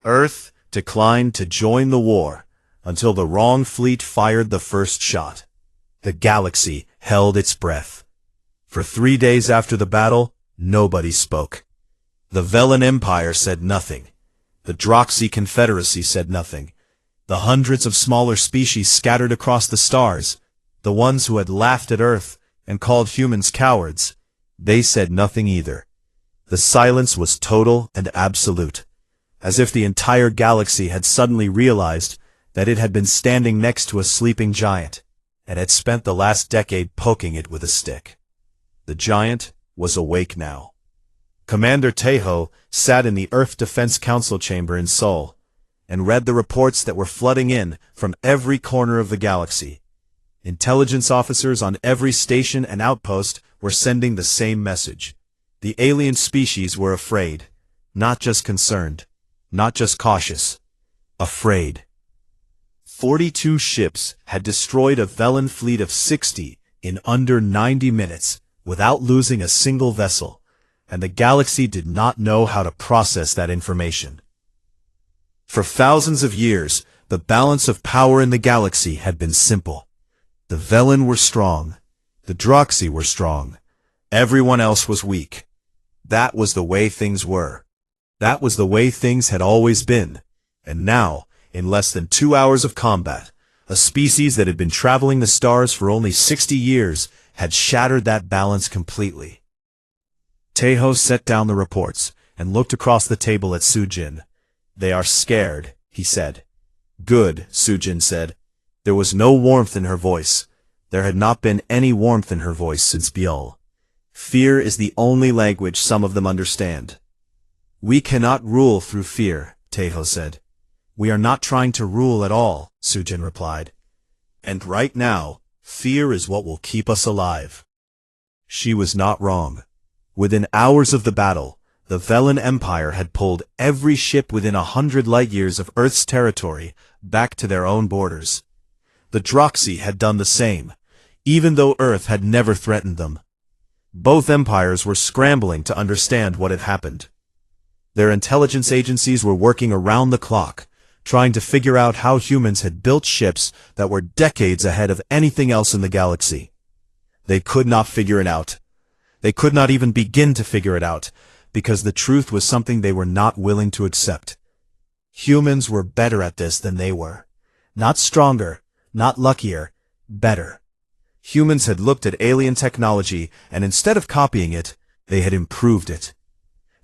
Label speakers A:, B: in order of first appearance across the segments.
A: Earth declined to join the war until the wrong fleet fired the first shot. The galaxy held its breath. For 3 days after the battle, nobody spoke. The Velen Empire said nothing. The Droxy Confederacy said nothing. The hundreds of smaller species scattered across the stars, the ones who had laughed at Earth and called humans cowards, they said nothing either. The silence was total and absolute, as if the entire galaxy had suddenly realized that it had been standing next to a sleeping giant, and had spent the last decade poking it with a stick. The giant was awake now. Commander Tejo sat in the Earth Defense Council chamber in Seoul, and read the reports that were flooding in from every corner of the galaxy. Intelligence officers on every station and outpost were sending the same message. The alien species were afraid, not just concerned, not just cautious, afraid. 42 ships had destroyed a Velen fleet of 60 in under 90 minutes without losing a single vessel, and the galaxy did not know how to process that information. For thousands of years, the balance of power in the galaxy had been simple. The Velen were strong, the Droxy were strong, everyone else was weak. That was the way things were. That was the way things had always been. And now, in less than 2 hours of combat, a species that had been traveling the stars for only 60 years had shattered that balance completely. Tejo set down the reports and looked across the table at Sujin. "They are scared," he said. "Good," Sujin said. There was no warmth in her voice. There had not been any warmth in her voice since Biol. Fear is the only language some of them understand. "We cannot rule through fear," Tejo said. "We are not trying to rule at all," Sujin replied. "And right now, fear is what will keep us alive." She was not wrong. Within hours of the battle, the Velen Empire had pulled every ship within 100 light-years of Earth's territory back to their own borders. The Droxy had done the same, even though Earth had never threatened them. Both empires were scrambling to understand what had happened. Their intelligence agencies were working around the clock, trying to figure out how humans had built ships that were decades ahead of anything else in the galaxy. They could not figure it out. They could not even begin to figure it out, because the truth was something they were not willing to accept. Humans were better at this than they were. Not stronger, not luckier, better. Humans had looked at alien technology, and instead of copying it, they had improved it.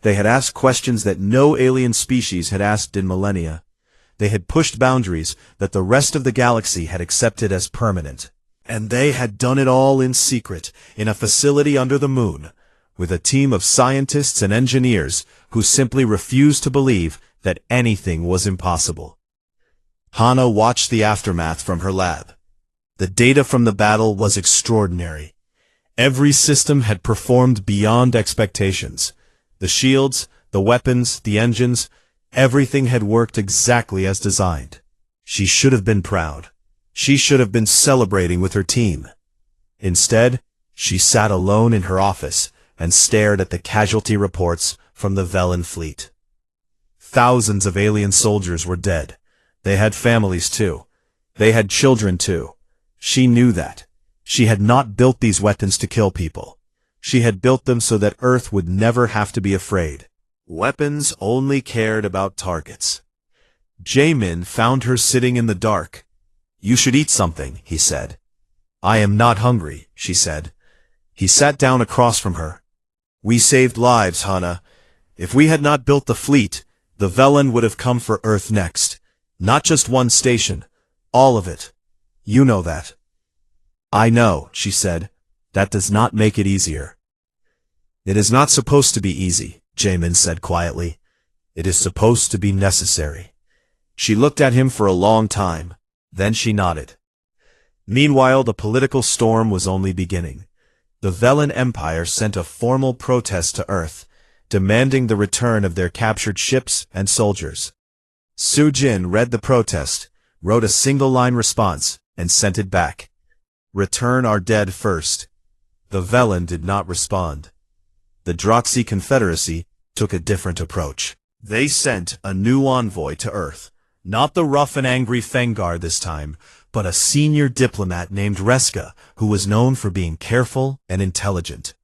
A: They had asked questions that no alien species had asked in millennia. They had pushed boundaries that the rest of the galaxy had accepted as permanent. And they had done it all in secret, in a facility under the moon, with a team of scientists and engineers who simply refused to believe that anything was impossible. Hana watched the aftermath from her lab. The data from the battle was extraordinary. Every system had performed beyond expectations. The shields, the weapons, the engines, everything had worked exactly as designed. She should have been proud. She should have been celebrating with her team. Instead, she sat alone in her office and stared at the casualty reports from the Velen fleet. Thousands of alien soldiers were dead. They had families too. They had children too. She knew that. She had not built these weapons to kill people. She had built them so that Earth would never have to be afraid. Weapons only cared about targets. Jaemin found her sitting in the dark. "You should eat something," he said. "I am not hungry," she said. He sat down across from her. "We saved lives, Hana. If we had not built the fleet, the Velen would have come for Earth next. Not just one station. All of it. You know that." "I know," she said. "That does not make it easier." "It is not supposed to be easy," Jaemin said quietly. "It is supposed to be necessary." She looked at him for a long time. Then she nodded. Meanwhile, the political storm was only beginning. The Velen Empire sent a formal protest to Earth, demanding the return of their captured ships and soldiers. Sujin read the protest, wrote a single-line response, and sent it back. "Return our dead first." The Velen did not respond. The Droxy Confederacy took a different approach. They sent a new envoy to Earth. Not the rough and angry Fengar this time, but a senior diplomat named Reska, who was known for being careful and intelligent.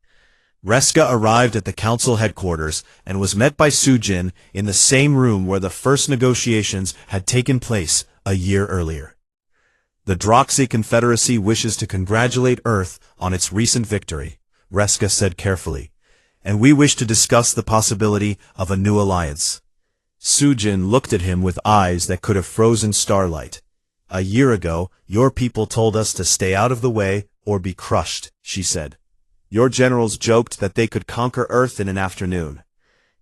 A: Reska arrived at the council headquarters and was met by Sujin in the same room where the first negotiations had taken place a year earlier. The Droxy Confederacy wishes to congratulate Earth on its recent victory, Reska said carefully, and we wish to discuss the possibility of a new alliance. Sujin looked at him with eyes that could have frozen starlight. A year ago, your people told us to stay out of the way or be crushed, she said. Your generals joked that they could conquer Earth in an afternoon.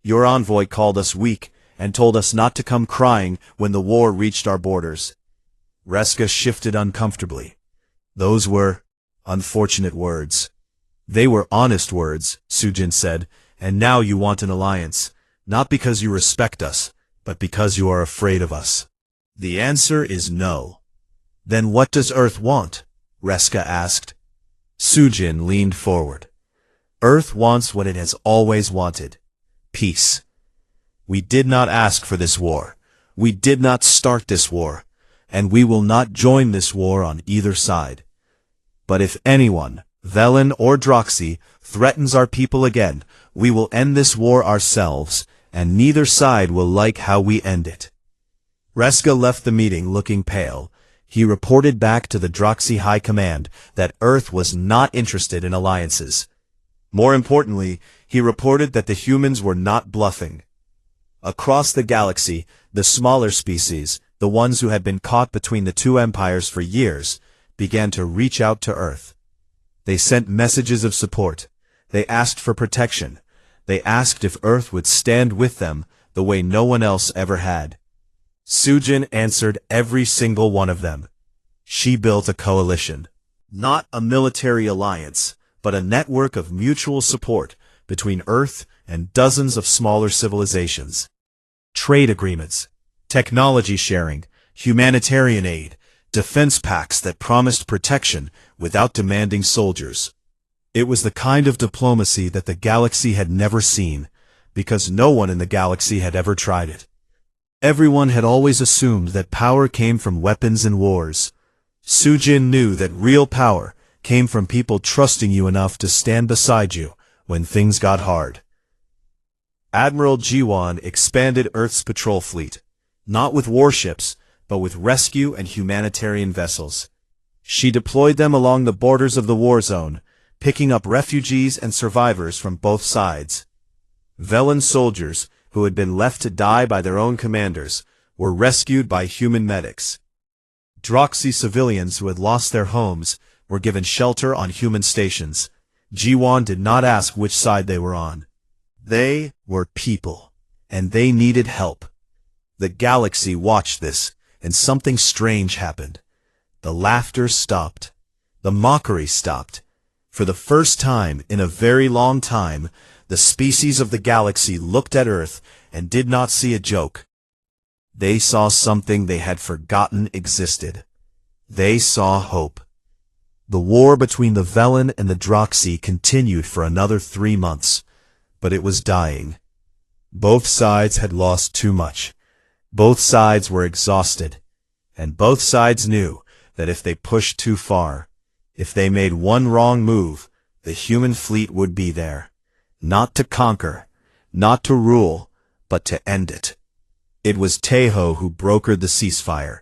A: Your envoy called us weak and told us not to come crying when the war reached our borders. Reska shifted uncomfortably. Those were unfortunate words. They were honest words, Sujin said, and now you want an alliance, not because you respect us, but because you are afraid of us. The answer is no. Then what does Earth want? Reska asked. Sujin leaned forward. Earth wants what it has always wanted. Peace. We did not ask for this war. We did not start this war, and we will not join this war on either side. But if anyone, Velen or Droxy, threatens our people again, we will end this war ourselves, and neither side will like how we end it. Reska left the meeting looking pale. He reported back to the Droxy High Command that Earth was not interested in alliances. More importantly, he reported that the humans were not bluffing. Across the galaxy, the smaller species, the ones who had been caught between the two empires for years, began to reach out to Earth. They sent messages of support. They asked for protection. They asked if Earth would stand with them the way no one else ever had. Sujin answered every single one of them. She built a coalition. Not a military alliance, but a network of mutual support between Earth and dozens of smaller civilizations. Trade agreements, technology sharing, humanitarian aid, defense pacts that promised protection without demanding soldiers. It was the kind of diplomacy that the galaxy had never seen, because no one in the galaxy had ever tried it. Everyone had always assumed that power came from weapons and wars. Sujin knew that real power came from people trusting you enough to stand beside you when things got hard. Admiral Jiwan expanded Earth's patrol fleet, not with warships, but with rescue and humanitarian vessels. She deployed them along the borders of the war zone, picking up refugees and survivors from both sides. Velen soldiers, who had been left to die by their own commanders, were rescued by human medics. Droxy civilians who had lost their homes were given shelter on human stations. Jiwan did not ask which side they were on. They were people, and they needed help. The galaxy watched this, and something strange happened. The laughter stopped. The mockery stopped. For the first time in a very long time, the species of the galaxy looked at Earth and did not see a joke. They saw something they had forgotten existed. They saw hope. The war between the Velen and the Droxy continued for another 3 months, but it was dying. Both sides had lost too much. Both sides were exhausted, and both sides knew that if they pushed too far, if they made one wrong move, the human fleet would be there. Not to conquer, not to rule, but to end it. It was Teho who brokered the ceasefire.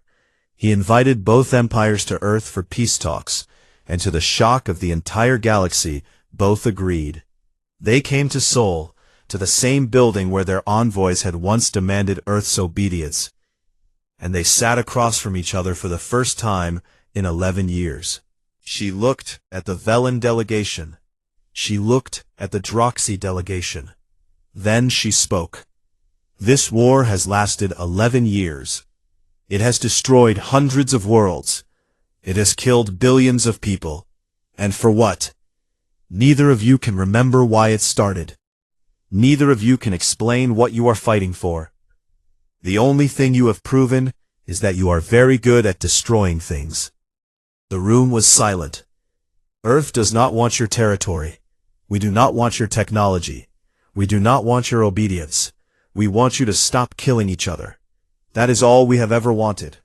A: He invited both empires to Earth for peace talks, and to the shock of the entire galaxy, both agreed. They came to Seoul, to the same building where their envoys had once demanded Earth's obedience, and they sat across from each other for the first time in 11 years. She looked at the Velen delegation. She looked at the Droxy delegation. Then she spoke. This war has lasted 11 years. It has destroyed hundreds of worlds. It has killed billions of people. And for what? Neither of you can remember why it started. Neither of you can explain what you are fighting for. The only thing you have proven is that you are very good at destroying things. The room was silent. Earth does not want your territory. We do not want your technology. We do not want your obedience. We want you to stop killing each other. That is all we have ever wanted."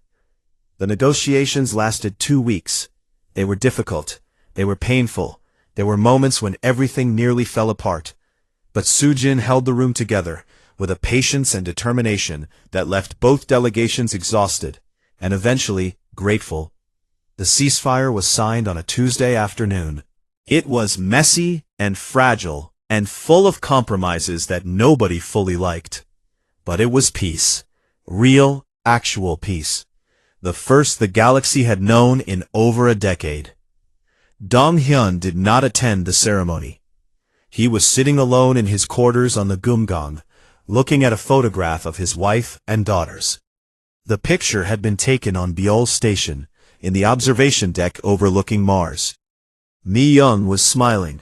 A: The negotiations lasted 2 weeks. They were difficult. They were painful. There were moments when everything nearly fell apart. But Sujin held the room together with a patience and determination that left both delegations exhausted and eventually grateful. The ceasefire was signed on a Tuesday afternoon. It was messy and fragile and full of compromises that nobody fully liked. But it was peace. Real, actual peace. The first the galaxy had known in over a decade. Dong Hyun did not attend the ceremony. He was sitting alone in his quarters on the Gumgang, looking at a photograph of his wife and daughters. The picture had been taken on Biol Station, in the observation deck overlooking Mars. Mi Young was smiling.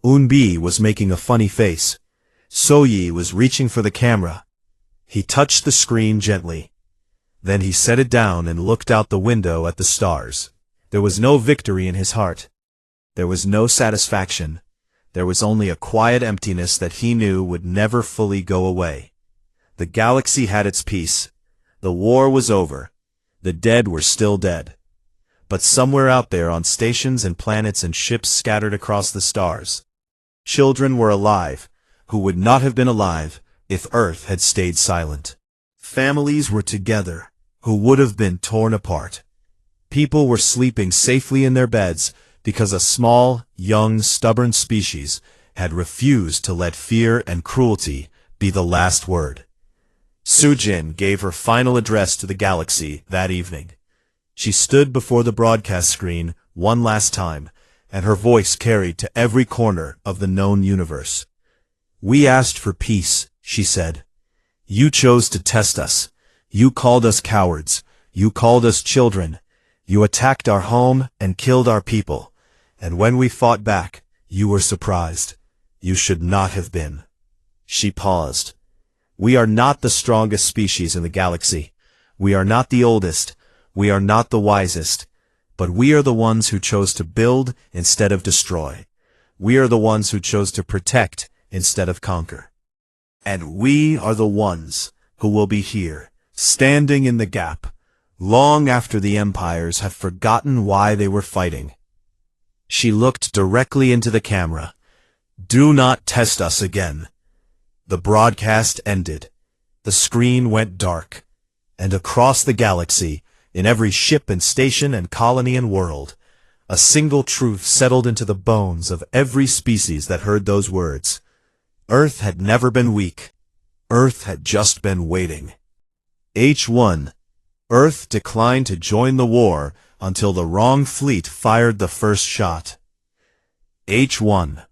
A: Eun-bi was making a funny face. So-yi was reaching for the camera. He touched the screen gently. Then he set it down and looked out the window at the stars. There was no victory in his heart. There was no satisfaction. There was only a quiet emptiness that he knew would never fully go away. The galaxy had its peace. The war was over. The dead were still dead. But somewhere out there on stations and planets and ships scattered across the stars, children were alive, who would not have been alive if Earth had stayed silent. Families were together, who would have been torn apart. People were sleeping safely in their beds because a small, young, stubborn species had refused to let fear and cruelty be the last word. Sujin gave her final address to the galaxy that evening. She stood before the broadcast screen one last time, and her voice carried to every corner of the known universe. "We asked for peace," she said. "You chose to test us. You called us cowards. You called us children. You attacked our home and killed our people. And when we fought back, you were surprised. You should not have been." She paused. "We are not the strongest species in the galaxy. We are not the oldest. We are not the wisest. But we are the ones who chose to build instead of destroy. We are the ones who chose to protect instead of conquer. And we are the ones who will be here, standing in the gap, long after the empires have forgotten why they were fighting." She looked directly into the camera. "Do not test us again." The broadcast ended. The screen went dark. And across the galaxy, in every ship and station and colony and world, a single truth settled into the bones of every species that heard those words. Earth had never been weak. Earth had just been waiting. H1. Earth declined to join the war until the wrong fleet fired the first shot. H1.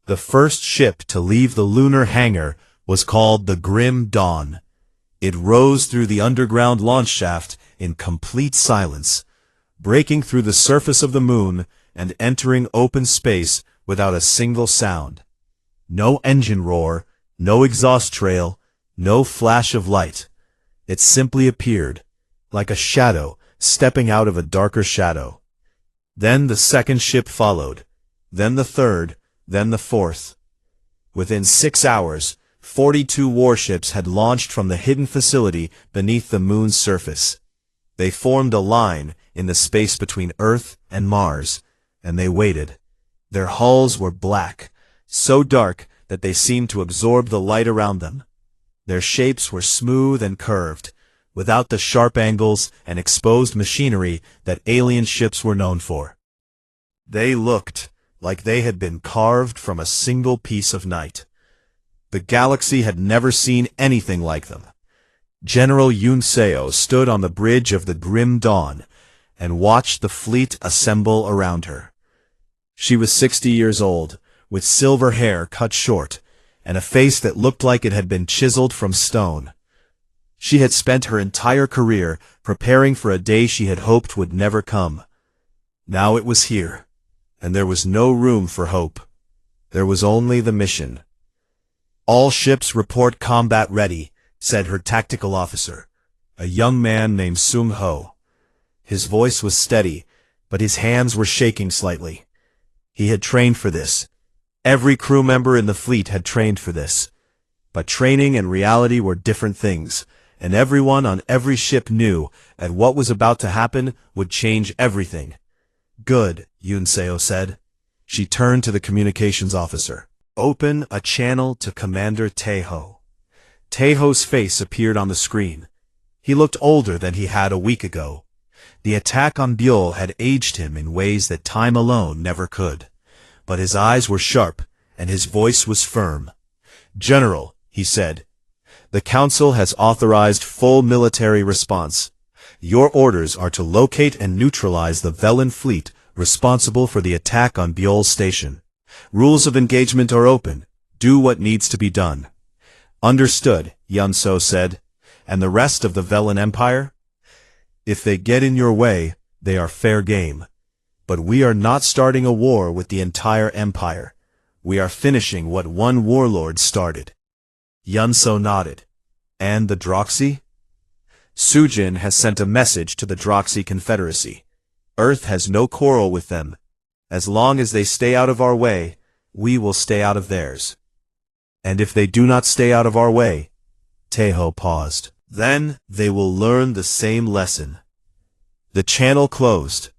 A: The first ship to leave the lunar hangar was called the Grim Dawn. It rose through the underground launch shaft in complete silence, breaking through the surface of the moon and entering open space without a single sound. No engine roar, no exhaust trail, no flash of light. It simply appeared, like a shadow stepping out of a darker shadow. Then the second ship followed, then the third, then the fourth. Within 6 hours, 42 warships had launched from the hidden facility beneath the moon's surface. They formed a line in the space between Earth and Mars, and they waited. Their hulls were black, so dark that they seemed to absorb the light around them. Their shapes were smooth and curved, without the sharp angles and exposed machinery that alien ships were known for. They looked like they had been carved from a single piece of night. The galaxy had never seen anything like them. General Yoon Seo stood on the bridge of the Grim Dawn and watched the fleet assemble around her. She was 60 years old, with silver hair cut short, and a face that looked like it had been chiseled from stone. She had spent her entire career preparing for a day she had hoped would never come. Now it was here, and there was no room for hope. There was only the mission. "All ships report combat ready," said her tactical officer, a young man named Sung Ho. His voice was steady, but his hands were shaking slightly. He had trained for this. Every crew member in the fleet had trained for this. But training and reality were different things, and everyone on every ship knew that what was about to happen would change everything. Good, Yunseo said. She turned to the communications officer. Open a channel to Commander Taeho. Taeho's face appeared on the screen. He looked older than he had a week ago. The attack on Buell had aged him in ways that time alone never could. But his eyes were sharp, and his voice was firm. General, he said, the Council has authorized full military response. Your orders are to locate and neutralize the Velen fleet responsible for the attack on Buell Station. Rules of engagement are open. Do what needs to be done. Understood, Yunso said. And the rest of the Velen Empire? If they get in your way, they are fair game. But we are not starting a war with the entire empire. We are finishing what one warlord started. Yunso nodded. And the Droxy? Sujin has sent a message to the Droxy Confederacy. Earth has no quarrel with them. As long as they stay out of our way, we will stay out of theirs. And if they do not stay out of our way, Taeho paused. Then they will learn the same lesson. The channel closed.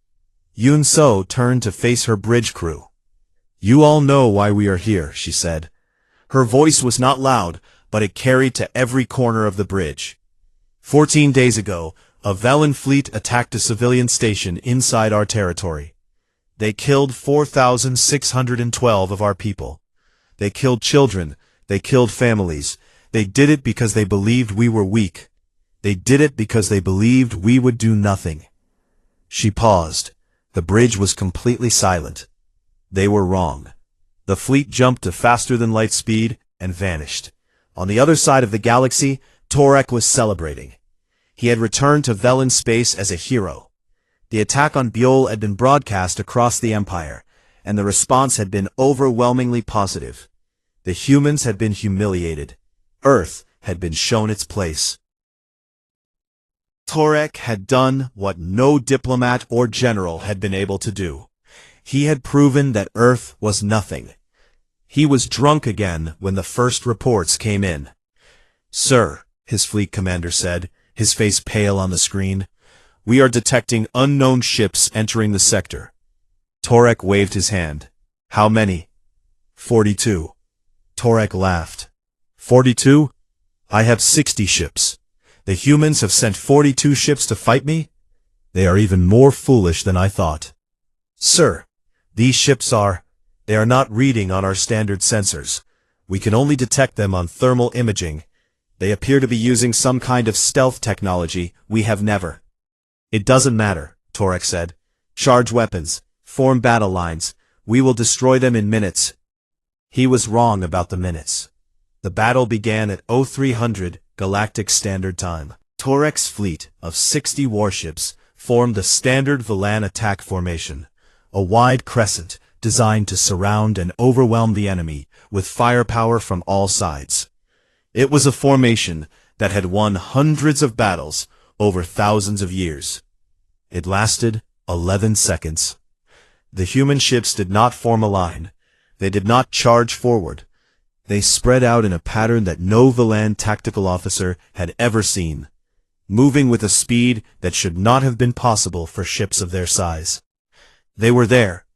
A: Yunso turned to face her bridge crew. You all know why we are here, she said. Her voice was not loud, but it carried to every corner of the bridge. 14 days ago, a Velen fleet attacked a civilian station inside our territory. They killed 4,612 of our people. They killed children. They killed families. They did it because they believed we were weak. They did it because they believed we would do nothing. She paused. The bridge was completely silent. They were wrong. The fleet jumped to faster-than-light speed and vanished. On the other side of the galaxy, Torek was celebrating. He had returned to Velen space as a hero. The attack on Buell had been broadcast across the Empire, and the response had been overwhelmingly positive. The humans had been humiliated. Earth had been shown its place. Torek had done what no diplomat or general had been able to do. He had proven that Earth was nothing. He was drunk again when the first reports came in. Sir, his fleet commander said, his face pale on the screen, we are detecting unknown ships entering the sector. Torek waved his hand. How many? 42. Torek laughed. 42? I have 60 ships. The humans have sent 42 ships to fight me? They are even more foolish than I thought. Sir, these ships they are not reading on our standard sensors. We can only detect them on thermal imaging. They appear to be using some kind of stealth technology we have never. It doesn't matter, Torek said. Charge weapons. Form battle lines. We will destroy them in minutes. He was wrong about the minutes. The battle began at 0300 Galactic Standard Time. Torek's fleet of 60 warships formed a standard Velan attack formation, a wide crescent designed to surround and overwhelm the enemy with firepower from all sides. It was a formation that had won hundreds of battles over thousands of years. It lasted 11 seconds. The human ships did not form a line. They did not charge forward. They spread out in a pattern that no Velan tactical officer had ever seen, moving with a speed that should not have been possible for ships of their size. They were there,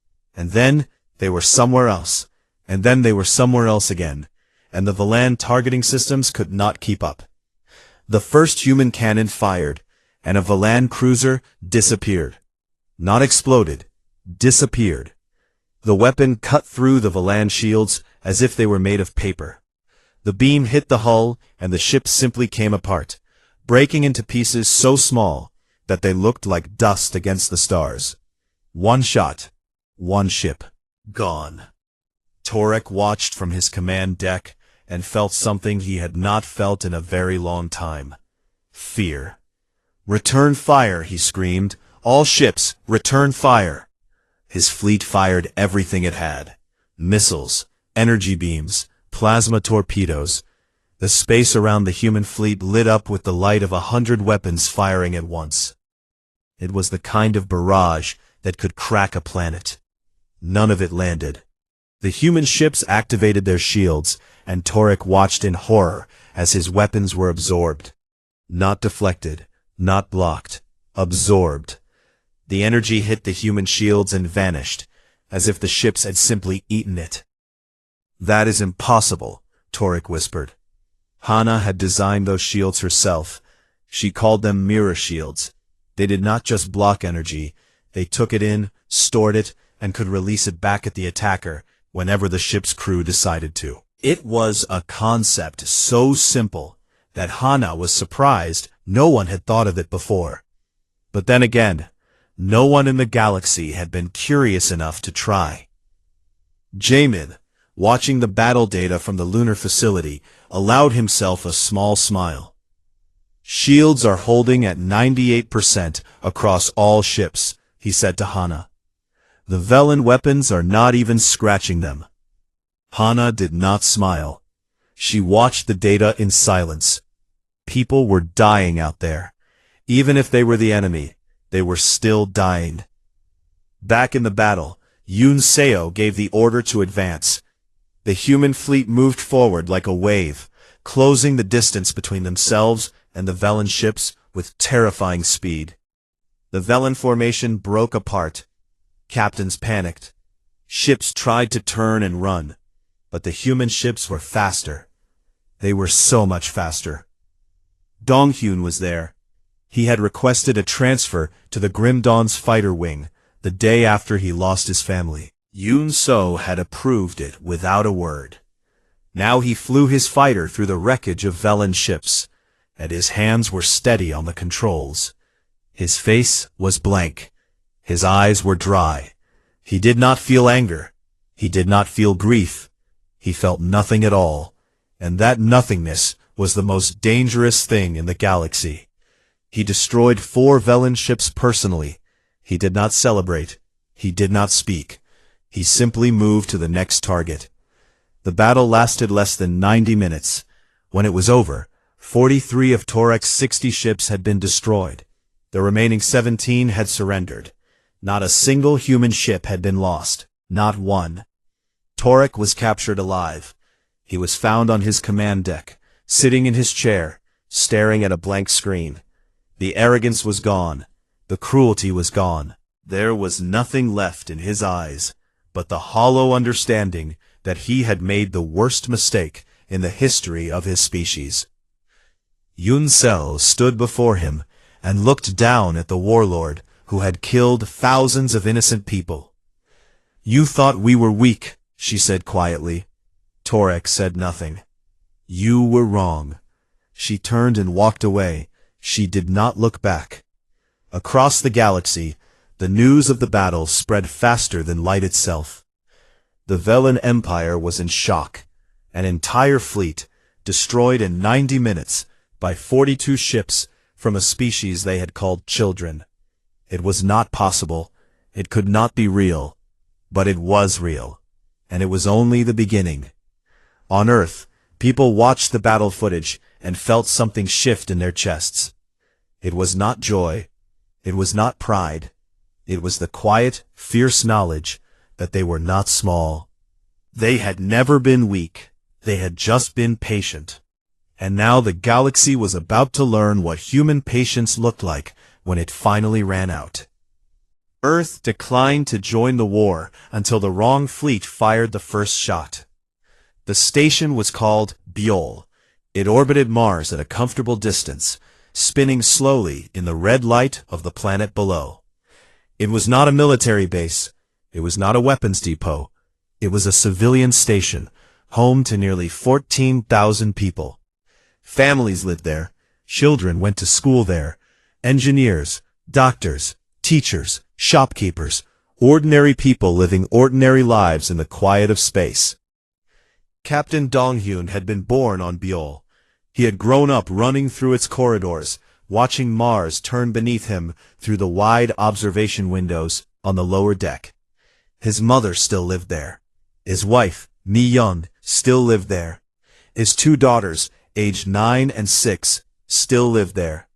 A: and then they were somewhere else, and then they were somewhere else again, and the Velan targeting systems could not keep up. The first human cannon fired, and a Velan cruiser disappeared. Not exploded, disappeared. The weapon cut through the Velan shields as if they were made of paper. The beam hit the hull, and the ship simply came apart, breaking into pieces so small that they looked like dust against the stars. One shot, one ship, gone. Torek watched from his command deck and felt something he had not felt in a very long time. Fear. Return fire, he screamed. All ships, return fire. His fleet fired everything it had. Missiles, energy beams, plasma torpedoes. The space around the human fleet lit up with the light of 100 weapons firing at once. It was the kind of barrage that could crack a planet. None of it landed. The human ships activated their shields, and Torek watched in horror as his weapons were absorbed. Not deflected, not blocked, absorbed. The energy hit the human shields and vanished, as if the ships had simply eaten it. "That is impossible," Torek whispered. Hana had designed those shields herself. She called them mirror shields. They did not just block energy, they took it in, stored it, and could release it back at the attacker whenever the ship's crew decided to. It was a concept so simple that Hana was surprised no one had thought of it before. But then again, no one in the galaxy had been curious enough to try. Jamin, watching the battle data from the lunar facility, allowed himself a small smile. "Shields are holding at 98% across all ships," he said to Hana. "The Velen weapons are not even scratching them." Hana did not smile. She watched the data in silence. People were dying out there. Even if they were the enemy, they were still dying. Back in the battle, Yoon Seo gave the order to advance. The human fleet moved forward like a wave, closing the distance between themselves and the Velen ships with terrifying speed. The Velen formation broke apart. Captains panicked. Ships tried to turn and run, but the human ships were faster. They were so much faster. Donghyun was there. He had requested a transfer to the Grim Dawn's fighter wing the day after he lost his family. Yoon So had approved it without a word. Now he flew his fighter through the wreckage of Velen ships, and his hands were steady on the controls. His face was blank. His eyes were dry. He did not feel anger. He did not feel grief. He felt nothing at all, and that nothingness was the most dangerous thing in the galaxy. He destroyed 4 Velen ships personally. He did not celebrate. He did not speak. He simply moved to the next target. The battle lasted less than 90 minutes. When it was over, 43 of Torek's 60 ships had been destroyed. The remaining 17 had surrendered. Not a single human ship had been lost. Not one. Torek was captured alive. He was found on his command deck, sitting in his chair, staring at a blank screen. The arrogance was gone. The cruelty was gone. There was nothing left in his eyes but the hollow understanding that he had made the worst mistake in the history of his species. Yoon Seo stood before him and looked down at the warlord who had killed thousands of innocent people. "You thought we were weak," she said quietly. Torek said nothing. "You were wrong." She turned and walked away. She did not look back. Across the galaxy, the news of the battle spread faster than light itself. The Velen Empire was in shock. An entire fleet, destroyed in 90 minutes by 42 ships from a species they had called children. It was not possible. It could not be real. But it was real. And it was only the beginning. On Earth, people watched the battle footage and felt something shift in their chests. It was not joy. It was not pride. It was the quiet, fierce knowledge that they were not small. They had never been weak. They had just been patient. And now the galaxy was about to learn what human patience looked like when it finally ran out. Earth declined to join the war until the wrong fleet fired the first shot. The station was called Biol. It orbited Mars at a comfortable distance, spinning slowly in the red light of the planet below. It was not a military base. It was not a weapons depot. It was a civilian station, home to nearly 14,000 people. Families lived there. Children went to school there. Engineers, doctors, teachers, shopkeepers, ordinary people living ordinary lives in the quiet of space. Captain Donghyun had been born on Biol. He had grown up running through its corridors, watching Mars turn beneath him through the wide observation windows on the lower deck. His mother still lived there. His wife, Mi-young, still lived there. His 2 daughters, aged 9 and 6, still lived there.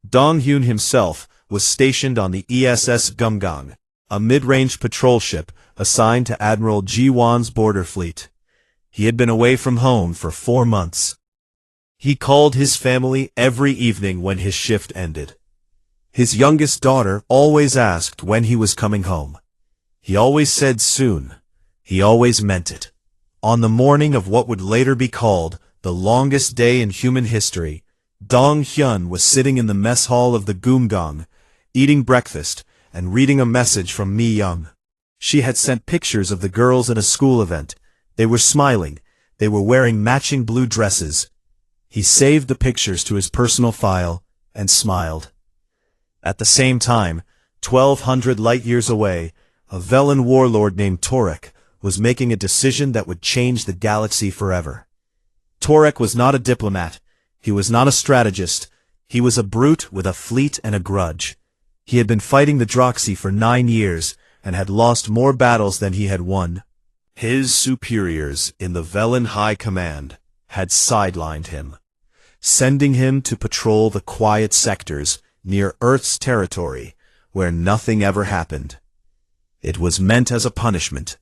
A: Donghyun himself was stationed on the ESS Gumgang. a mid-range patrol ship assigned to Admiral Ji-won's border fleet. He had been away from home for 4 months. He called his family every evening when his shift ended. His youngest daughter always asked when he was coming home. He always said soon. He always meant it. On the morning of what would later be called the longest day in human history, Dong Hyun was sitting in the mess hall of the Gumgang, eating breakfast and reading a message from Mi Young. She had sent pictures of the girls at a school event. They were smiling. They were wearing matching blue dresses. He saved the pictures to his personal file and smiled. At the same time, 1,200 light-years away, a Velen warlord named Torek was making a decision that would change the galaxy forever. Torek was not a diplomat. He was not a strategist. He was a brute with a fleet and a grudge. He had been fighting the Droxy for 9 years and had lost more battles than he had won. His superiors in the Velen High Command had sidelined him, sending him to patrol the quiet sectors near Earth's territory where nothing ever happened. It was meant as a punishment.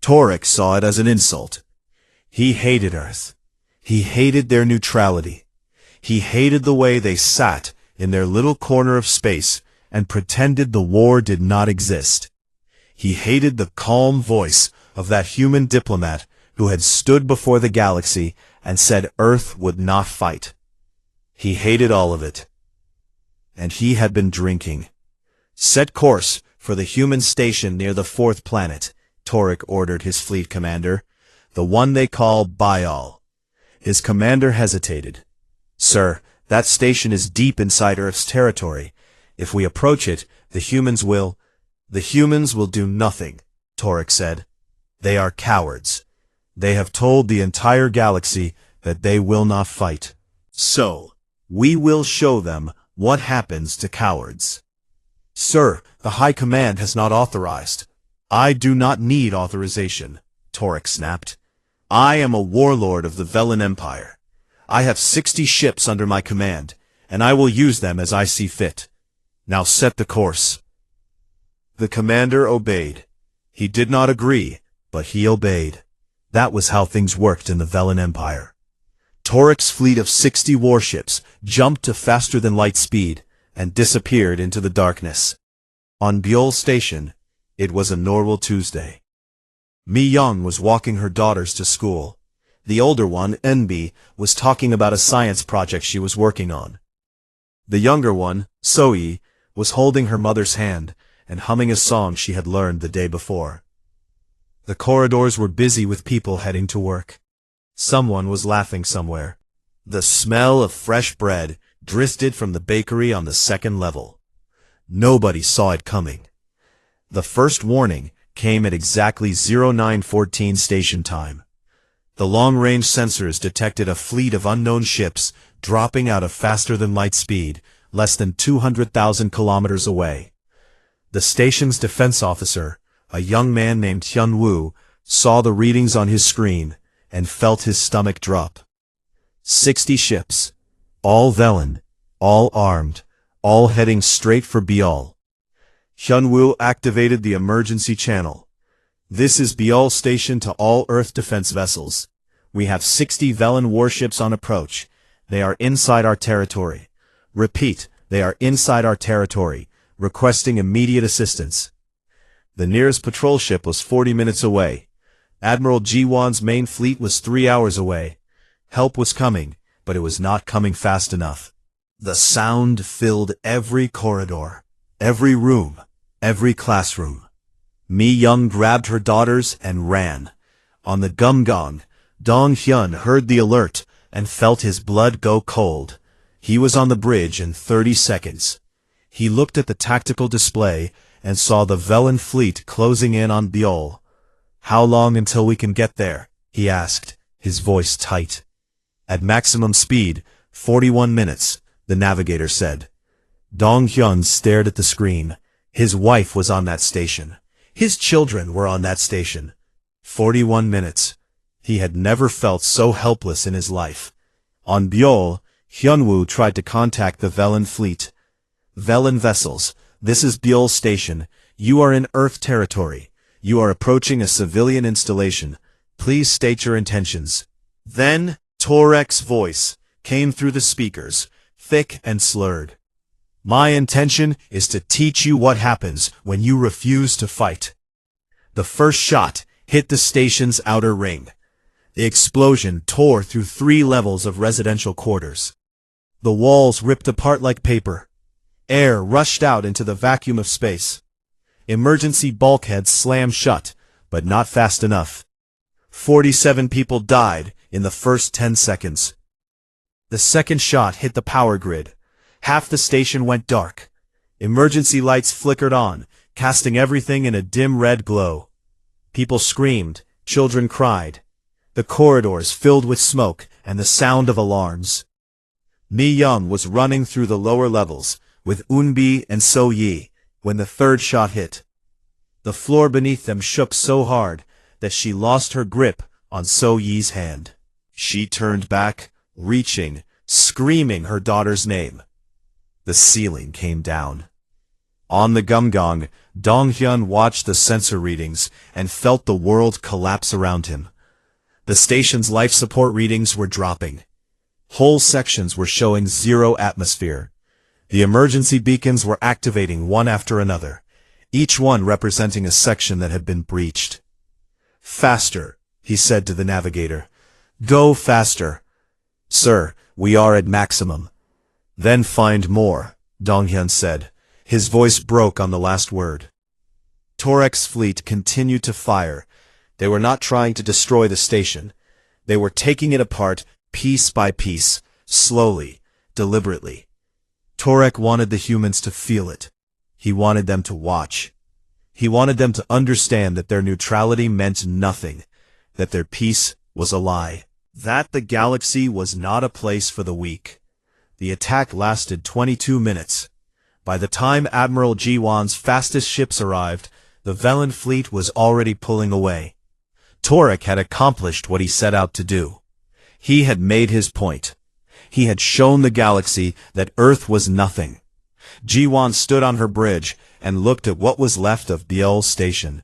A: Torek saw it as an insult. He hated Earth. He hated their neutrality. He hated the way they sat in their little corner of space and pretended the war did not exist. He hated the calm voice of that human diplomat who had stood before the galaxy and said Earth would not fight. He hated all of it. And he had been drinking. Set course for the human station near the 4th planet, Torek ordered his fleet commander, the one they call Bial. His commander hesitated. Sir, that station is deep inside Earth's territory. If we approach it, the humans will do nothing, Torek said. They are cowards. They have told the entire galaxy that they will not fight. So, we will show them what happens to cowards. Sir, the High Command has not authorized. I do not need authorization, Torek snapped. I am a warlord of the Velen Empire. I have 60 ships under my command, and I will use them as I see fit. Now set the course. The commander obeyed. He did not agree, but he obeyed. That was how things worked in the Velen Empire. Torek's fleet of 60 warships jumped to faster-than-light speed and disappeared into the darkness. On Biol Station, it was a normal Tuesday. Mi Young was walking her daughters to school. The older one, Enbi, was talking about a science project she was working on. The younger one, Soi, was holding her mother's hand and humming a song she had learned the day before. The corridors were busy with people heading to work. Someone was laughing somewhere. The smell of fresh bread drifted from the bakery on the 2nd level. Nobody saw it coming. The first warning came at exactly 0914 station time. The long-range sensors detected a fleet of unknown ships dropping out of faster-than-light speed, less than 200,000 kilometers away. The station's defense officer, a young man named Hyun-woo, saw the readings on his screen and felt his stomach drop. 60 ships, all Velen, all armed, all heading straight for Biol. Hyun-woo activated the emergency channel. This is Biol Station to all Earth defense vessels. We have 60 Velen warships on approach. They are inside our territory. Repeat, they are inside our territory, requesting immediate assistance. The nearest patrol ship was 40 minutes away. Admiral Ji-won's main fleet was 3 hours away. Help was coming, but it was not coming fast enough. The sound filled every corridor, every room, every classroom. Mi Young grabbed her daughters and ran. On the Gumgang, Dong Hyun heard the alert and felt his blood go cold. He was on the bridge in 30 seconds. He looked at the tactical display and saw the Velen fleet closing in on Biol. How long until we can get there? He asked, his voice tight. At maximum speed, 41 minutes, the navigator said. Dong Hyun stared at the screen. His wife was on that station. His children were on that station. 41 minutes. He had never felt so helpless in his life. On Biol, Hyun-woo tried to contact the Velen fleet. Velen vessels, this is Biol Station. You are in Earth territory. You are approaching a civilian installation. Please state your intentions." Then, Torek's voice came through the speakers, thick and slurred. "My intention is to teach you what happens when you refuse to fight." The first shot hit the station's outer ring. The explosion tore through 3 levels of residential quarters. The walls ripped apart like paper. Air rushed out into the vacuum of space. Emergency bulkheads slammed shut, but not fast enough. 47 people died in the first 10 seconds. The second shot hit the power grid. Half the station went dark. Emergency lights flickered on, casting everything in a dim red glow. People screamed, children cried. The corridors filled with smoke and the sound of alarms. Mi Young was running through the lower levels, with Unbi and So Yi, when the third shot hit. The floor beneath them shook so hard that she lost her grip on So Yi's hand. She turned back, reaching, screaming her daughter's name. The ceiling came down. On the Gumgong, Donghyun watched the sensor readings and felt the world collapse around him. The station's life support readings were dropping. Whole sections were showing 0 atmosphere. The emergency beacons were activating one after another, each one representing a section that had been breached. "Faster," he said to the navigator. "Go faster." "Sir, we are at maximum." "Then find more," Donghyun said. His voice broke on the last word. Torek's fleet continued to fire. They were not trying to destroy the station. They were taking it apart piece by piece, slowly, deliberately. Torek wanted the humans to feel it. He wanted them to watch. He wanted them to understand that their neutrality meant nothing, that their peace was a lie, that the galaxy was not a place for the weak. The attack lasted 22 minutes. By the time Admiral Jiwan's fastest ships arrived, the Velen fleet was already pulling away. Torek had accomplished what he set out to do. He had made his point. He had shown the galaxy that Earth was nothing. Jiwan stood on her bridge and looked at what was left of Biel's station.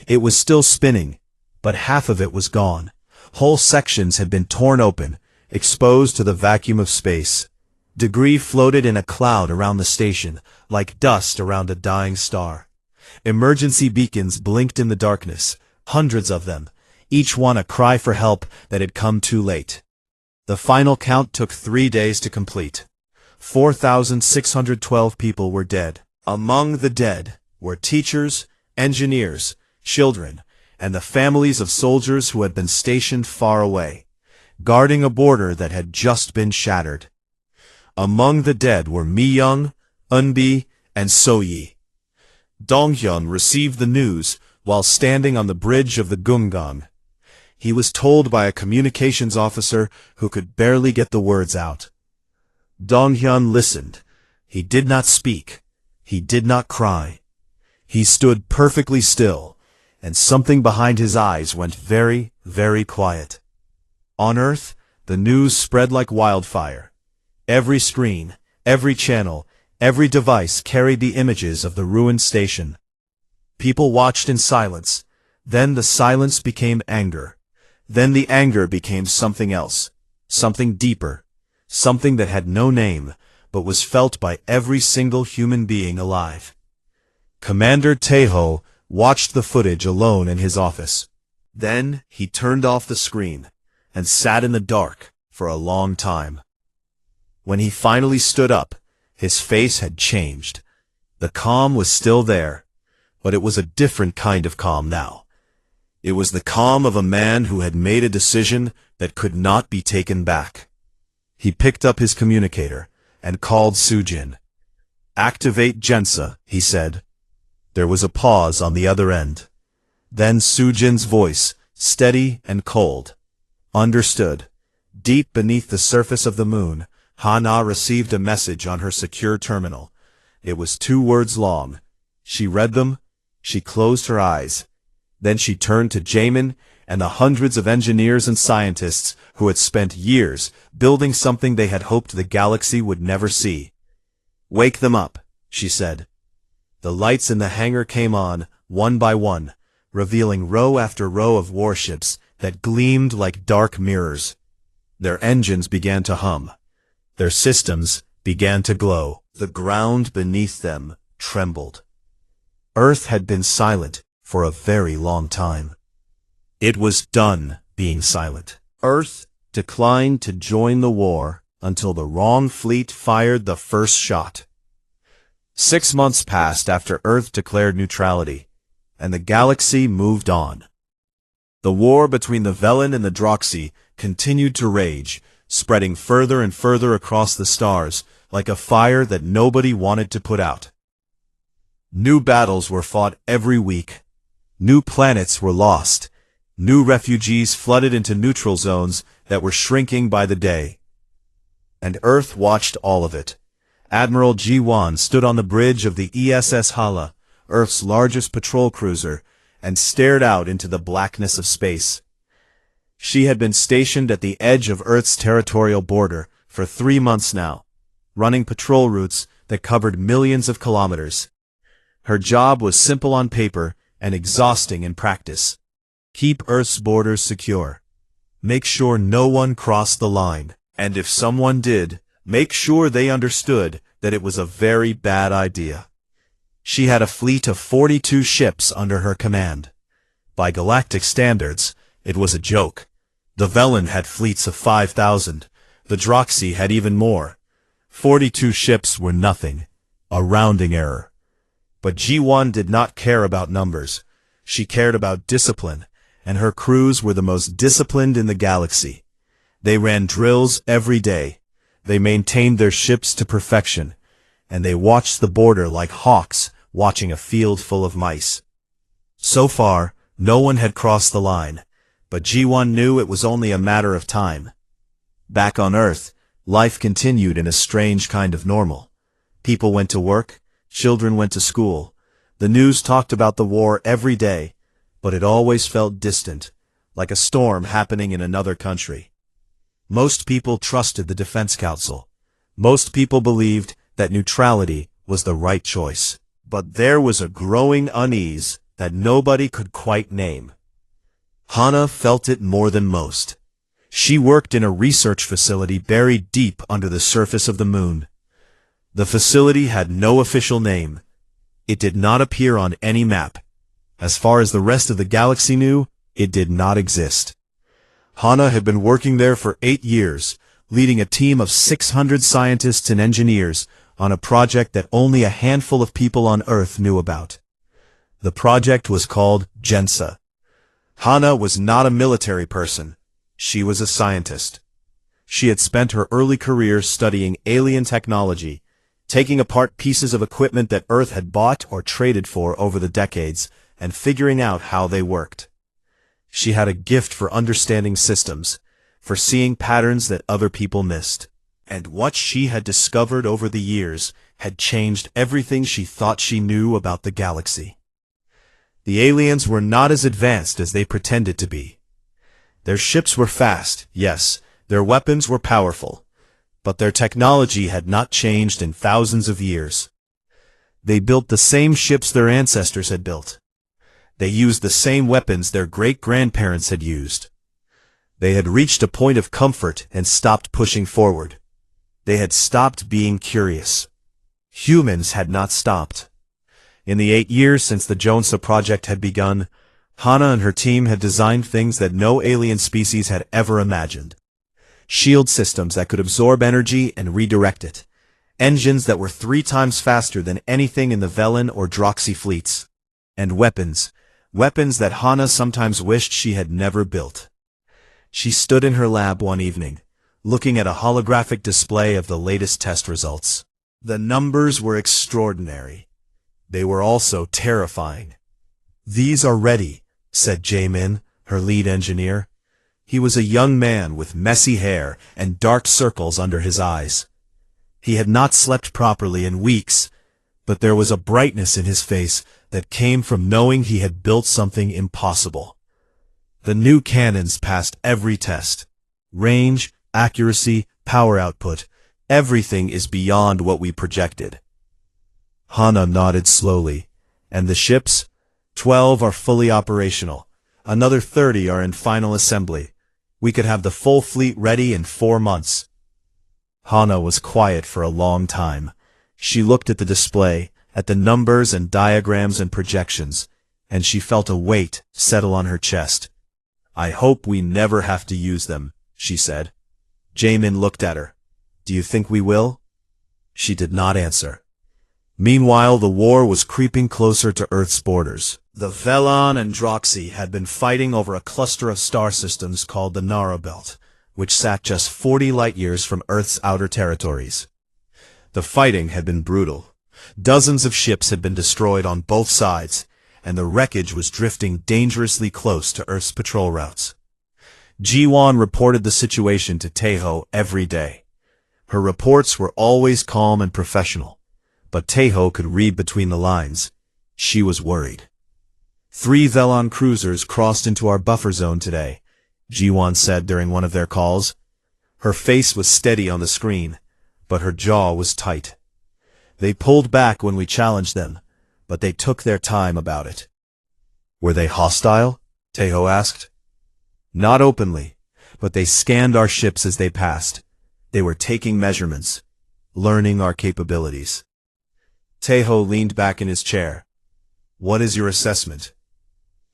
A: It was still spinning, but half of it was gone. Whole sections had been torn open, exposed to the vacuum of space. Debris floated in a cloud around the station, like dust around a dying star. Emergency beacons blinked in the darkness, hundreds of them, each one a cry for help that had come too late. The final count took 3 days to complete. 4,612 people were dead. Among the dead were teachers, engineers, children, and the families of soldiers who had been stationed far away, guarding a border that had just been shattered. Among the dead were Mi Young, Unbi, and So Yi. Donghyun received the news while standing on the bridge of the Gungang. He was told by a communications officer who could barely get the words out. Donghyun listened. He did not speak. He did not cry. He stood perfectly still, and something behind his eyes went very, very quiet. On Earth, the news spread like wildfire. Every screen, every channel, every device carried the images of the ruined station. People watched in silence. Then the silence became anger. Then the anger became something else, something deeper, something that had no name, but was felt by every single human being alive. Commander Taeho watched the footage alone in his office. Then he turned off the screen and sat in the dark for a long time. When he finally stood up, his face had changed. The calm was still there, but it was a different kind of calm now. It was the calm of a man who had made a decision that could not be taken back. He picked up his communicator and called Sujin. "Activate Jensa," he said. There was a pause on the other end. Then Sujin's voice, steady and cold. "Understood." Deep beneath the surface of the moon, Hana received a message on her secure terminal. It was 2 words long. She read them. She closed her eyes. Then she turned to Jamin and the hundreds of engineers and scientists who had spent years building something they had hoped the galaxy would never see. "Wake them up," she said. The lights in the hangar came on, one by one, revealing row after row of warships that gleamed like dark mirrors. Their engines began to hum. Their systems began to glow. The ground beneath them trembled. Earth had been silent for a very long time. It was done being silent. Earth declined to join the war until the wrong fleet fired the first shot. 6 months passed after Earth declared neutrality, and the galaxy moved on. The war between the Velen and the Droxy continued to rage, spreading further and further across the stars, like a fire that nobody wanted to put out. New battles were fought every week. New planets were lost. New refugees flooded into neutral zones that were shrinking by the day. And Earth watched all of it. Admiral G1 stood on the bridge of the ESS Hala, Earth's largest patrol cruiser, and stared out into the blackness of space. She had been stationed at the edge of Earth's territorial border for 3 months now, running patrol routes that covered millions of kilometers. Her job was simple on paper and exhausting in practice. Keep Earth's borders secure. Make sure no one crossed the line, and if someone did, make sure they understood that it was a very bad idea. She had a fleet of 42 ships under her command. By galactic standards, it was a joke. The Velen had fleets of 5,000. The Droxy had even more. 42 ships were nothing, a rounding error. But G1 did not care about numbers. She cared about discipline, and her crews were the most disciplined in the galaxy. They ran drills every day. They maintained their ships to perfection, and they watched the border like hawks watching a field full of mice. So far, no one had crossed the line, but G1 knew it was only a matter of time. Back on Earth, life continued in a strange kind of normal. People went to work, children went to school. The news talked about the war every day, but it always felt distant, like a storm happening in another country. Most people trusted the Defense Council. Most people believed that neutrality was the right choice. But there was a growing unease that nobody could quite name. Hana felt it more than most. She worked in a research facility buried deep under the surface of the moon. The facility had no official name. It did not appear on any map. As far as the rest of the galaxy knew, it did not exist. Hana had been working there for 8 years, leading a team of 600 scientists and engineers on a project that only a handful of people on Earth knew about. The project was called Gensa. Hana was not a military person. She was a scientist. She had spent her early career studying alien technology, taking apart pieces of equipment that Earth had bought or traded for over the decades, and figuring out how they worked. She had a gift for understanding systems, for seeing patterns that other people missed. And what she had discovered over the years had changed everything she thought she knew about the galaxy. The aliens were not as advanced as they pretended to be. Their ships were fast, yes, their weapons were powerful, but their technology had not changed in thousands of years. They built the same ships their ancestors had built. They used the same weapons their great-grandparents had used. They had reached a point of comfort and stopped pushing forward. They had stopped being curious. Humans had not stopped. In the 8 years since the Jonsa project had begun, Hana and her team had designed things that no alien species had ever imagined. Shield systems that could absorb energy and redirect it. Engines that were 3 times faster than anything in the Velen or Droxy fleets. And weapons that Hana sometimes wished she had never built. She stood in her lab one evening, looking at a holographic display of the latest test results. The numbers were extraordinary. They were also terrifying. "These are ready," said Jamin, her lead engineer. He was a young man with messy hair and dark circles under his eyes. He had not slept properly in weeks, but there was a brightness in his face that came from knowing he had built something impossible. The new cannons passed every test. Range, accuracy, power output, everything is beyond what we projected. Hana nodded slowly. And the ships? 12 are fully operational. Another 30 are in final assembly. We could have the full fleet ready in 4 months. Hana was quiet for a long time. She looked at the display, at the numbers and diagrams and projections, and she felt a weight settle on her chest. I hope we never have to use them, she said. Jamin looked at her. Do you think we will? She did not answer. Meanwhile, the war was creeping closer to Earth's borders. The Velon and Droxy had been fighting over a cluster of star systems called the Nara Belt, which sat just 40 light-years from Earth's outer territories. The fighting had been brutal. Dozens of ships had been destroyed on both sides, and the wreckage was drifting dangerously close to Earth's patrol routes. Jiwan reported the situation to Taeho every day. Her reports were always calm and professional, but Taeho could read between the lines. She was worried. 3 Velon cruisers crossed into our buffer zone today, Jiwan said during one of their calls. Her face was steady on the screen, but her jaw was tight. They pulled back when we challenged them, but they took their time about it. Were they hostile? Taeho asked. Not openly, but they scanned our ships as they passed. They were taking measurements, learning our capabilities. Taeho leaned back in his chair. What is your assessment?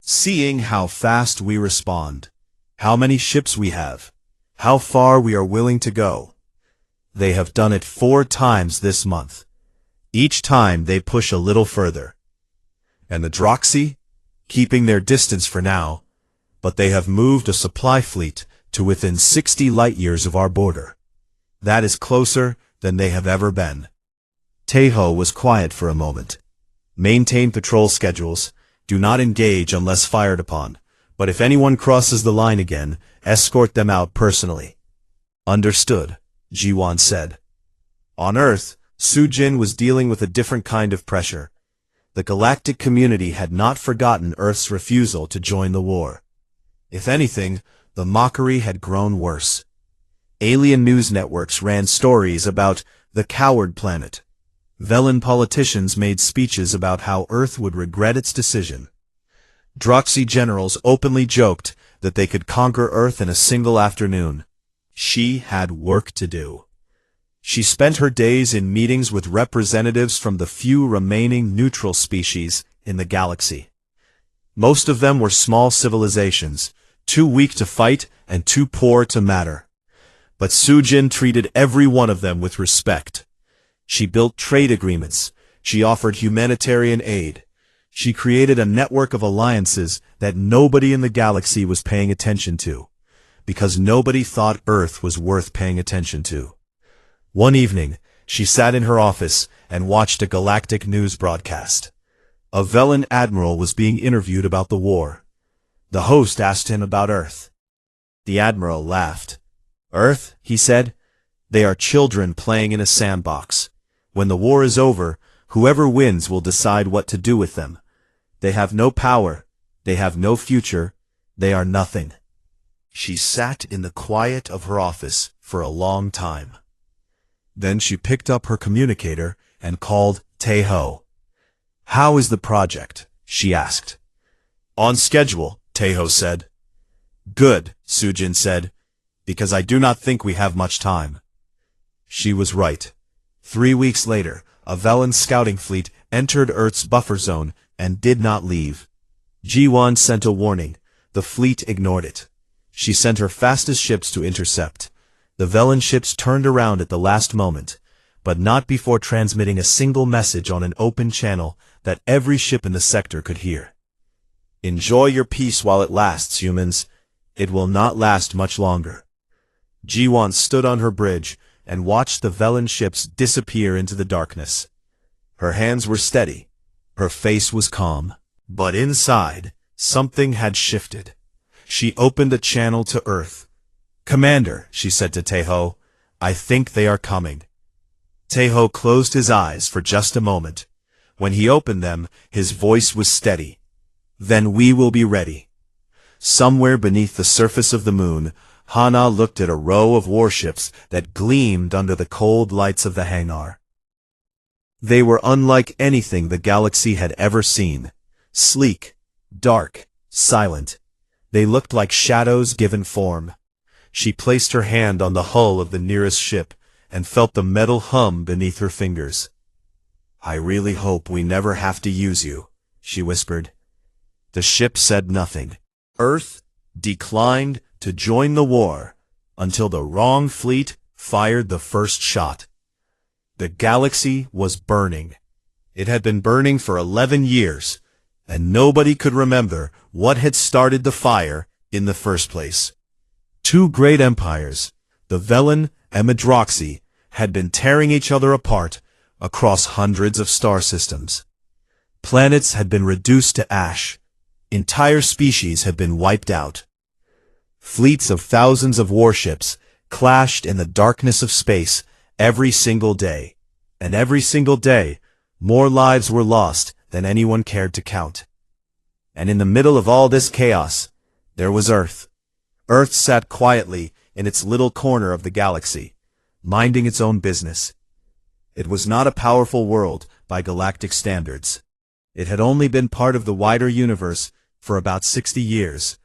A: Seeing how fast we respond, how many ships we have, how far we are willing to go. They have done it 4 times this month. Each time they push a little further. And the Droxy? Keeping their distance for now, but they have moved a supply fleet to within 60 light-years of our border. That is closer than they have ever been. Taeho was quiet for a moment. Maintain patrol schedules. Do not engage unless fired upon. But if anyone crosses the line again, escort them out personally. Understood, Jiwan said. On Earth, Sujin was dealing with a different kind of pressure. The galactic community had not forgotten Earth's refusal to join the war. If anything, the mockery had grown worse. Alien news networks ran stories about the coward planet. Velon politicians made speeches about how Earth would regret its decision. Droxy generals openly joked that they could conquer Earth in a single afternoon. She had work to do. She spent her days in meetings with representatives from the few remaining neutral species in the galaxy. Most of them were small civilizations, too weak to fight and too poor to matter. But Sujin treated every one of them with respect. She built trade agreements. She offered humanitarian aid. She created a network of alliances that nobody in the galaxy was paying attention to, because nobody thought Earth was worth paying attention to. One evening, she sat in her office and watched a galactic news broadcast. A Velon admiral was being interviewed about the war. The host asked him about Earth. The admiral laughed. Earth, he said, they are children playing in a sandbox. When the war is over, whoever wins will decide what to do with them. They have no power. They have no future. They are nothing. She sat in the quiet of her office for a long time. Then she picked up her communicator and called Taeho. How is the project? She asked. On schedule, Taeho said. Good, Sujin said, because I do not think we have much time. She was right. 3 weeks later, a Velon scouting fleet entered Earth's buffer zone and did not leave. Jiwan sent a warning. The fleet ignored it. She sent her fastest ships to intercept. The Velon ships turned around at the last moment, but not before transmitting a single message on an open channel that every ship in the sector could hear. Enjoy your peace while it lasts, humans. It will not last much longer. Jiwan stood on her bridge and watched the Velon ships disappear into the darkness. Her hands were steady. Her face was calm. But inside, something had shifted. She opened a channel to Earth. Commander, she said to Taeho, I think they are coming. Taeho closed his eyes for just a moment. When he opened them, his voice was steady. Then we will be ready. Somewhere beneath the surface of the moon, Hana looked at a row of warships that gleamed under the cold lights of the hangar. They were unlike anything the galaxy had ever seen. Sleek, dark, silent. They looked like shadows given form. She placed her hand on the hull of the nearest ship and felt the metal hum beneath her fingers. "I really hope we never have to use you," she whispered. The ship said nothing. Earth declined to join the war until the wrong fleet fired the first shot. The galaxy was burning. It had been burning for 11 years, and nobody could remember what had started the fire in the first place. Two great empires, the Velen and Madroxy, had been tearing each other apart across hundreds of star systems. Planets had been reduced to ash. Entire species had been wiped out. Fleets of thousands of warships clashed in the darkness of space every single day, and every single day, more lives were lost than anyone cared to count. And in the middle of all this chaos, there was Earth. Earth sat quietly in its little corner of the galaxy, minding its own business. It was not a powerful world by galactic standards. It had only been part of the wider universe for about 60 years,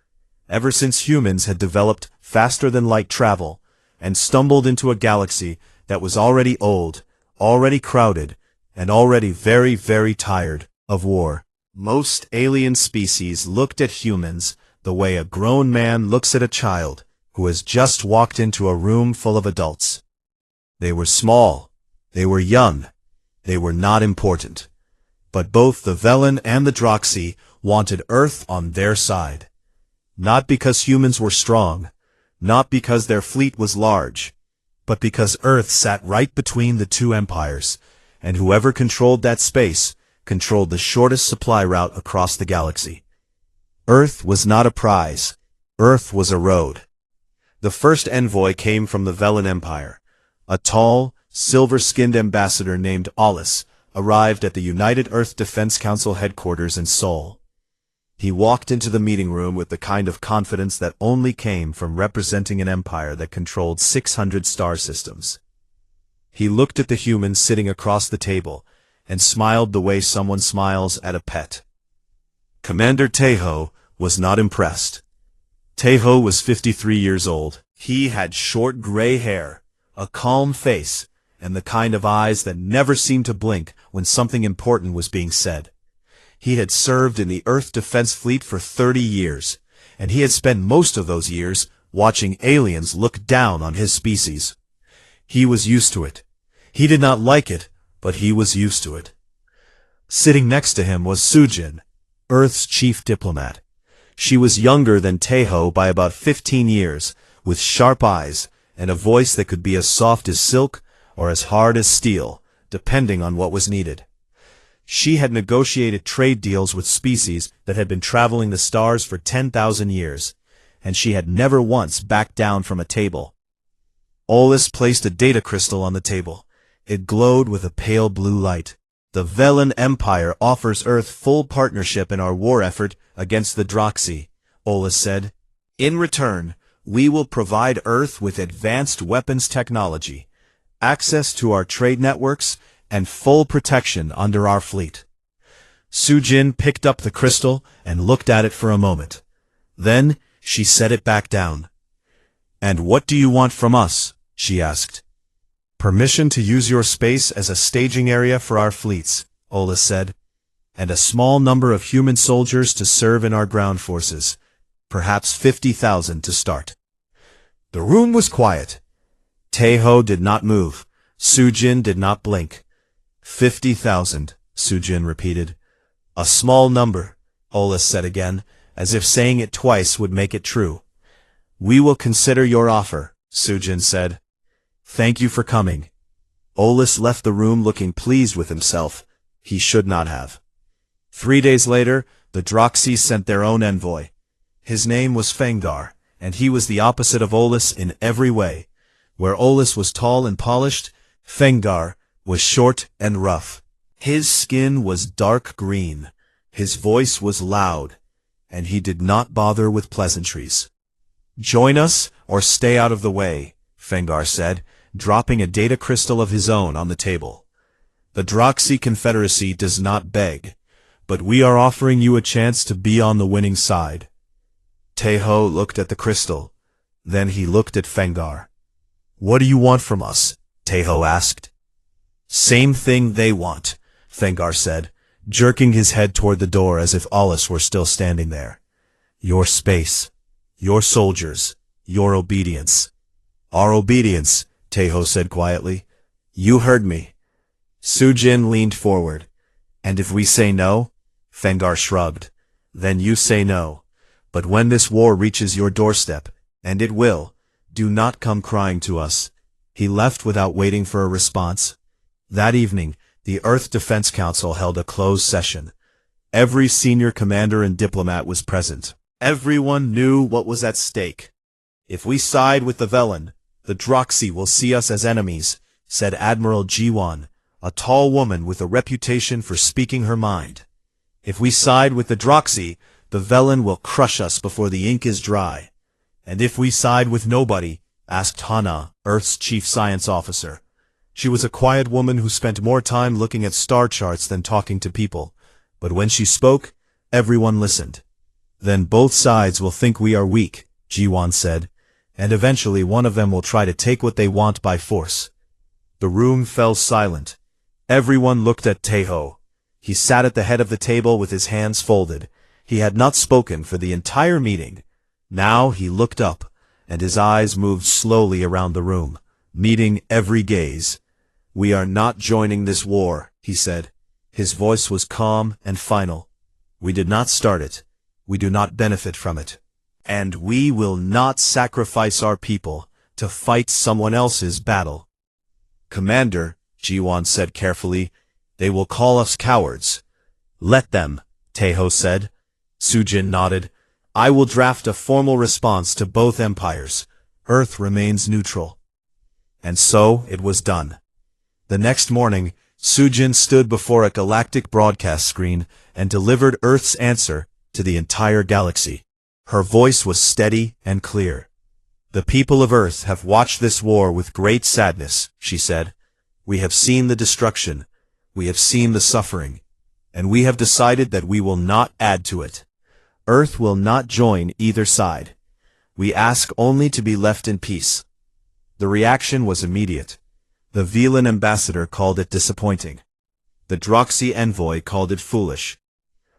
A: ever since humans had developed faster-than-light travel and stumbled into a galaxy that was already old, already crowded, and already very, very tired of war. Most alien species looked at humans the way a grown man looks at a child who has just walked into a room full of adults. They were small, they were young, they were not important. But both the Velen and the Droxy wanted Earth on their side. Not because humans were strong, not because their fleet was large, but because Earth sat right between the two empires, and whoever controlled that space controlled the shortest supply route across the galaxy. Earth was not a prize. Earth was a road. The first envoy came from the Velen Empire. A tall, silver-skinned ambassador named Ollis arrived at the United Earth Defense Council headquarters in Seoul. He walked into the meeting room with the kind of confidence that only came from representing an empire that controlled 600 star systems. He looked at the humans sitting across the table and smiled the way someone smiles at a pet. Commander Taeho was not impressed. Taeho was 53 years old. He had short gray hair, a calm face, and the kind of eyes that never seemed to blink when something important was being said. He had served in the Earth Defense Fleet for 30 years, and he had spent most of those years watching aliens look down on his species. He was used to it. He did not like it, but he was used to it. Sitting next to him was Sujin, Earth's chief diplomat. She was younger than Taeho by about 15 years, with sharp eyes and a voice that could be as soft as silk or as hard as steel, depending on what was needed. She had negotiated trade deals with species that had been traveling the stars for 10,000 years, and she had never once backed down from a table. Ollis placed a data crystal on the table. It glowed with a pale blue light. The Velen Empire offers Earth full partnership in our war effort against the Droxy, Ollis said. In return, we will provide Earth with advanced weapons technology, access to our trade networks, and full protection under our fleet. Sujin picked up the crystal and looked at it for a moment. Then she set it back down. "And what do you want from us?" she asked. "Permission to use your space as a staging area for our fleets," Ollis said, "and a small number of human soldiers to serve in our ground forces, perhaps 50,000 to start." The room was quiet. Taeho did not move. Sujin did not blink. 50,000, Sujin repeated. "A small number," Ollis said again, as if saying it twice would make it true. "We will consider your offer," Sujin said. "Thank you for coming." Ollis left the room looking pleased with himself. He should not have. 3 days later, the Droxy sent their own envoy. His name was Fengar, and he was the opposite of Ollis in every way. Where Ollis was tall and polished, Fengar was short and rough. His skin was dark green, his voice was loud, and he did not bother with pleasantries. "Join us or stay out of the way," Fengar said, dropping a data crystal of his own on the table. The Droxy Confederacy does not beg, but we are offering you a chance to be on the winning side. Teho looked at the crystal. Then he looked at Fengar. What do you want from us? Teho asked. Same thing they want, Fengar said, jerking his head toward the door as if Alice were still standing there. Your space. Your soldiers. Your obedience. Our obedience, Teho said quietly. You heard me. Sujin leaned forward. And if we say no? Fengar shrugged. Then you say no. But when this war reaches your doorstep, and it will, do not come crying to us. He left without waiting for a response. That evening, the Earth Defense Council held a closed session. Every senior commander and diplomat was present. Everyone knew what was at stake. If we side with the Velen, the Droxy will see us as enemies, said Admiral Jiwan, a tall woman with a reputation for speaking her mind. If we side with the Droxy, the Velen will crush us before the ink is dry. And if we side with nobody, asked Hana, Earth's chief science officer. She was a quiet woman who spent more time looking at star charts than talking to people. But when she spoke, everyone listened. Then both sides will think we are weak, Jiwan said, and eventually one of them will try to take what they want by force. The room fell silent. Everyone looked at Teho. He sat at the head of the table with his hands folded. He had not spoken for the entire meeting. Now he looked up, and his eyes moved slowly around the room, meeting every gaze. We are not joining this war, he said. His voice was calm and final. We did not start it. We do not benefit from it. And we will not sacrifice our people to fight someone else's battle. Commander, Jiwan said carefully, they will call us cowards. Let them, Teho said. Sujin nodded. I will draft a formal response to both empires. Earth remains neutral. And so it was done. The next morning, Sujin stood before a galactic broadcast screen and delivered Earth's answer to the entire galaxy. Her voice was steady and clear. The people of Earth have watched this war with great sadness, she said. We have seen the destruction. We have seen the suffering. And we have decided that we will not add to it. Earth will not join either side. We ask only to be left in peace. The reaction was immediate. The Velan ambassador called it disappointing. The Droxy envoy called it foolish.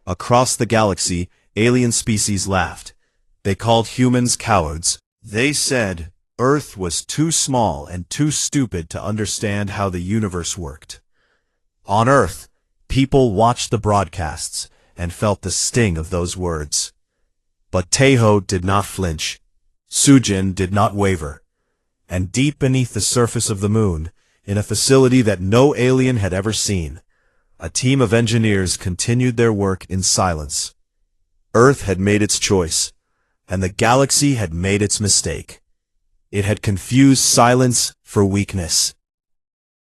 A: Across the galaxy, alien species laughed. They called humans cowards. They said Earth was too small and too stupid to understand how the universe worked. On Earth, people watched the broadcasts and felt the sting of those words. But Teho did not flinch. Sujin did not waver. And deep beneath the surface of the moon, in a facility that no alien had ever seen, a team of engineers continued their work in silence. Earth had made its choice, and the galaxy had made its mistake. It had confused silence for weakness.